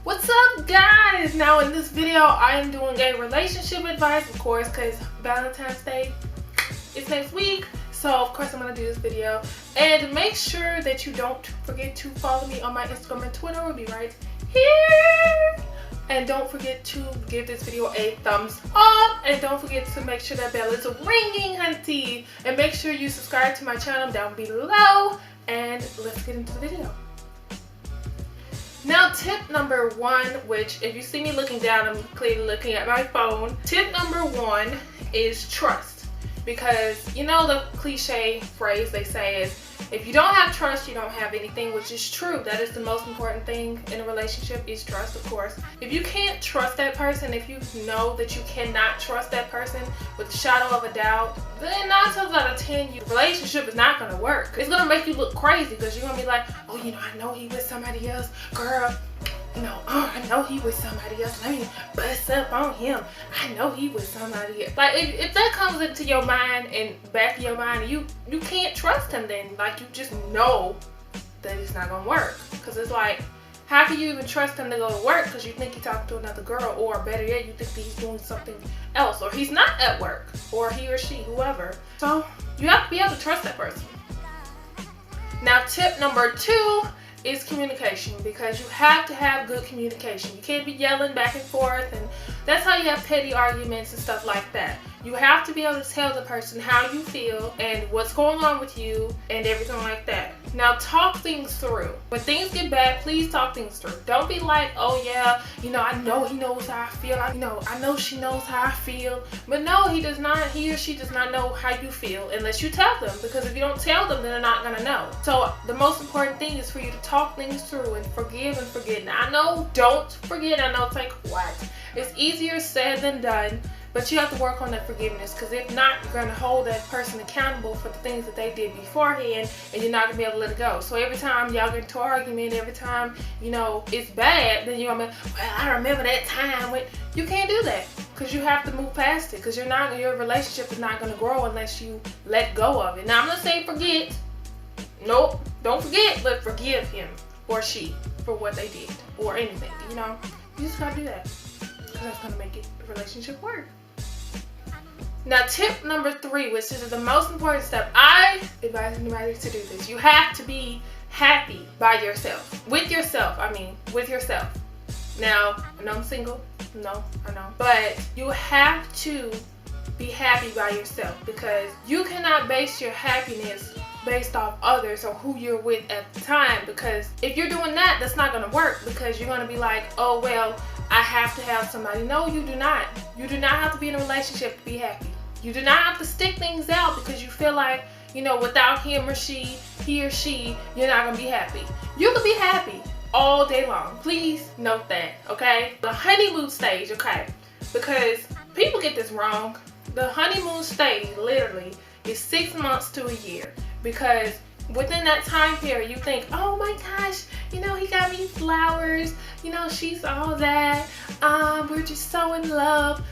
What's up, guys? Now in this video I am doing a relationship advice, of course, because Valentine's Day is next week. So of course I'm going to do this video. And make sure that you don't forget to follow me on my Instagram and Twitter. It will be right here. And don't forget to give this video a thumbs up. And don't forget to make sure that bell is ringing, hunty. And make sure you subscribe to my channel down below. And let's get into the video. Now, tip number one, which if you see me looking down, I'm clearly looking at my phone. Tip number one is trust. Because you know the cliche phrase they say is, if you don't have trust, you don't have anything, which is true. That is the most important thing in a relationship is trust, of course. If you can't trust that person, if you know that you cannot trust that person with a shadow of a doubt, then 9 times out of 10, your relationship is not going to work. It's going to make you look crazy because you're going to be like, oh, you know, I know he with somebody else. Girl, no, I know he with somebody else. Let me bust up on him. I know he with somebody else. Like, if that comes into your mind and back of your mind, you can't trust him then. Like, you just know that it's not gonna work. Because it's like, how can you even trust him to go to work? Because you think he's talking to another girl, or better yet, you think that he's doing something else, or he's not at work, or he or she, whoever. So you have to be able to trust that person. Now, tip number two is communication, because you have to have good communication. You can't be yelling back and forth, and that's how you have petty arguments and stuff like that. You have to be able to tell the person how you feel and what's going on with you and everything like that. Now, talk things through. When things get bad, please talk things through. Don't be like, oh yeah, you know, I know he knows how I feel. I know she knows how I feel. But no, he or she does not know how you feel unless you tell them. Because if you don't tell them, then they're not gonna know. So the most important thing is for you to talk things through and forgive and forget. Now, I know, don't forget. I know it's like, what? It's easier said than done. But you have to work on that forgiveness, because if not, you're going to hold that person accountable for the things that they did beforehand, and you're not going to be able to let it go. So every time y'all get into an argument, every time, you know, it's bad, then you're going to be, well, I remember that time when... You can't do that, because you have to move past it, because your relationship is not going to grow unless you let go of it. Now, I'm not saying forget. Nope, don't forget, but forgive him or she for what they did or anything, you know. You just got to do that, because that's going to make the relationship work. Now, tip number three, which is the most important step, I advise anybody to do this. You have to be happy by yourself. With yourself. Now, I know I'm single. No, I know. But you have to be happy by yourself, because you cannot base your happiness based off others or who you're with at the time. Because if you're doing that, that's not going to work, because you're going to be like, oh, well, I have to have somebody. No, you do not. You do not have to be in a relationship to be happy. You do not have to stick things out because you feel like, you know, without him or she, he or she, you're not going to be happy. You can be happy all day long. Please note that, okay? The honeymoon stage, okay? Because people get this wrong. The honeymoon stage, literally, is 6 months to a year. Because within that time period, you think, oh my gosh, you know, he got me flowers, you know, she's all that, we're just so in love.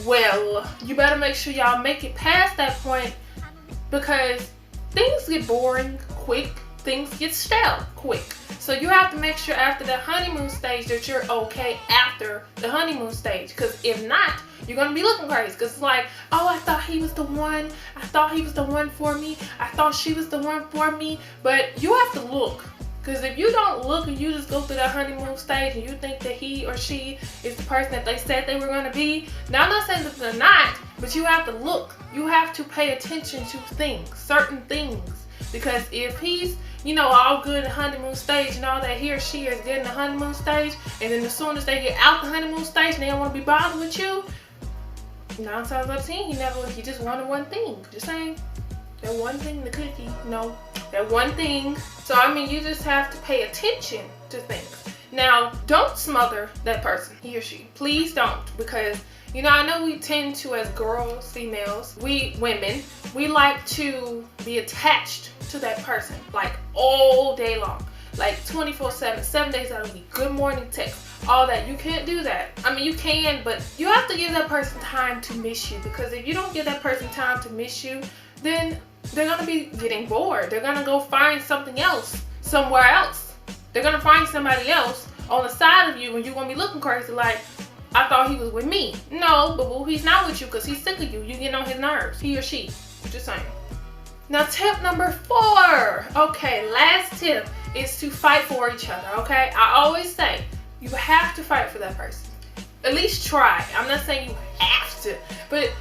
Well, you better make sure y'all make it past that point, because things get boring quick, things get stale quick. So you have to make sure after the honeymoon stage that you're okay after the honeymoon stage, because if not, you're going to be looking crazy, because it's like, oh, I thought he was the one, I thought he was the one for me, I thought she was the one for me. But you have to look, because if you don't look and you just go through that honeymoon stage and you think that he or she is the person that they said they were going to be, now I'm not saying that they're not, but you have to look, you have to pay attention to things, certain things. Because if he's, you know, all good in the honeymoon stage and all that, he or she is good in the honeymoon stage, and then as soon as they get out the honeymoon stage and they don't want to be bothered with you, 9 times out of 10, he just wanted one thing. Just saying, that one thing, the cookie, you know, that one thing. So I mean, you just have to pay attention to things. Now, don't smother that person, he or she. Please don't, because, you know, I know we tend to, as girls, females, we women, we like to be attached to that person, like all day long, like 24/7, 7 days out of the week, good morning text, all that. You can't do that. I mean, you can, but you have to give that person time to miss you, because if you don't give that person time to miss you, then they're going to be getting bored. They're going to go find something else, somewhere else. They're going to find somebody else on the side of you and you're gonna be looking crazy like, I thought he was with me. No, but well, he's not with you because he's sick of you. You getting on his nerves, he or she. Just saying. Now tip number 4. Okay, last tip is to fight for each other, okay? I always say, you have to fight for that person. At least try. I'm not saying you have to, but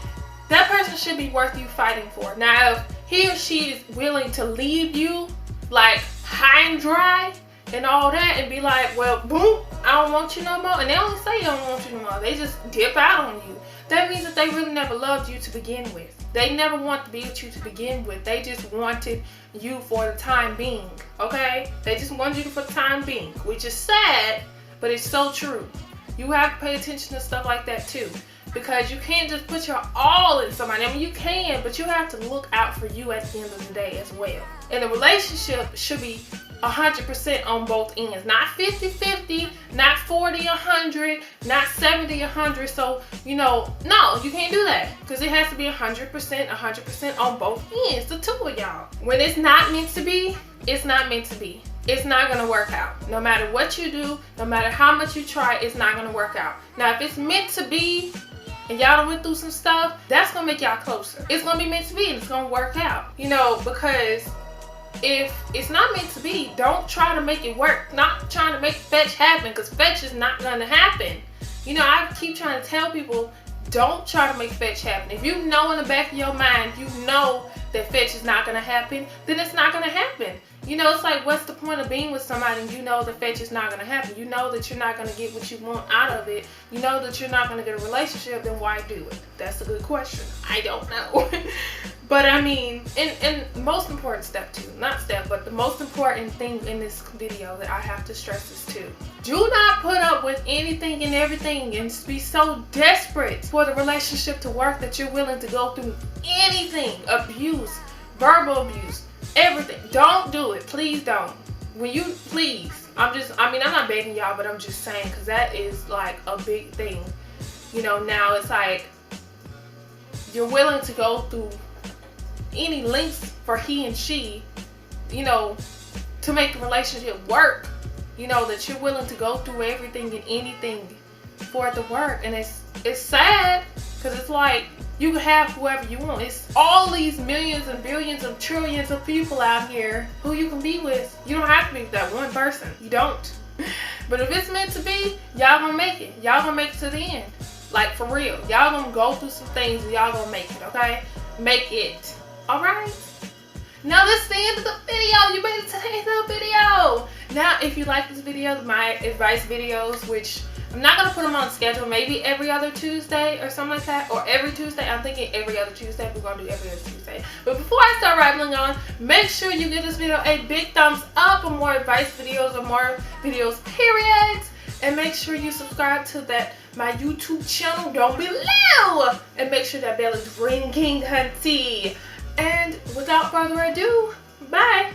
that person should be worth you fighting for. Now, if he or she is willing to leave you like high and dry and all that and be like, well, boom, I don't want you no more. And they only say they don't want you no more. They just dip out on you. That means that they really never loved you to begin with. They never want to be with you to begin with. They just wanted you for the time being, okay? They just wanted you for the time being, which is sad, but it's so true. You have to pay attention to stuff like that too, because you can't just put your all in somebody. I mean, you can, but you have to look out for you at the end of the day as well. And the relationship should be 100% on both ends, not 50-50, not 40-100, not 70-100. So, you know, no, you can't do that, because it has to be 100% on both ends, the two of y'all. When it's not meant to be, it's not meant to be. It's not gonna work out. No matter what you do, no matter how much you try, it's not gonna work out. Now, if it's meant to be, and y'all done went through some stuff, that's gonna make y'all closer. It's gonna be meant to be, and it's gonna work out. You know, because if it's not meant to be, don't try to make it work. Not trying to make fetch happen, because fetch is not gonna happen. You know, I keep trying to tell people, don't try to make fetch happen. If you know in the back of your mind, you know that fetch is not gonna happen, then it's not gonna happen. You know, it's like, what's the point of being with somebody and you know the fetch is not gonna happen? You know that you're not gonna get what you want out of it. You know that you're not gonna get a relationship, then why do it? That's a good question. I don't know. But I mean, and most important step too, not step, but the most important thing in this video that I have to stress is too, do not put up with anything and everything and be so desperate for the relationship to work that you're willing to go through anything, abuse, verbal abuse, everything. Don't do it. Please don't. Please. I'm not begging y'all, but I'm just saying, because that is like a big thing. You know, now it's like, you're willing to go through any lengths for he and she, you know, to make the relationship work. You know, that you're willing to go through everything and anything for it to work. And it's sad, because it's like, you can have whoever you want. It's all these millions and billions and trillions of people out here who you can be with. You don't have to be with that one person. You don't. But if it's meant to be, y'all gonna make it. Y'all gonna make it to the end. Like, for real. Y'all gonna go through some things and y'all gonna make it, okay? Make it. Alright? Now this is the end of the video. You made it to the end of the video. Now, if you like this video, my advice videos, which I'm not going to put them on schedule, maybe every other Tuesday or something like that, or every Tuesday. I'm thinking every other Tuesday. We're going to do every other Tuesday. But before I start rambling on, make sure you give this video a big thumbs up for more advice videos or more videos, period. And make sure you subscribe to my YouTube channel down below. And make sure that bell is ringing, hunty. And without further ado, bye.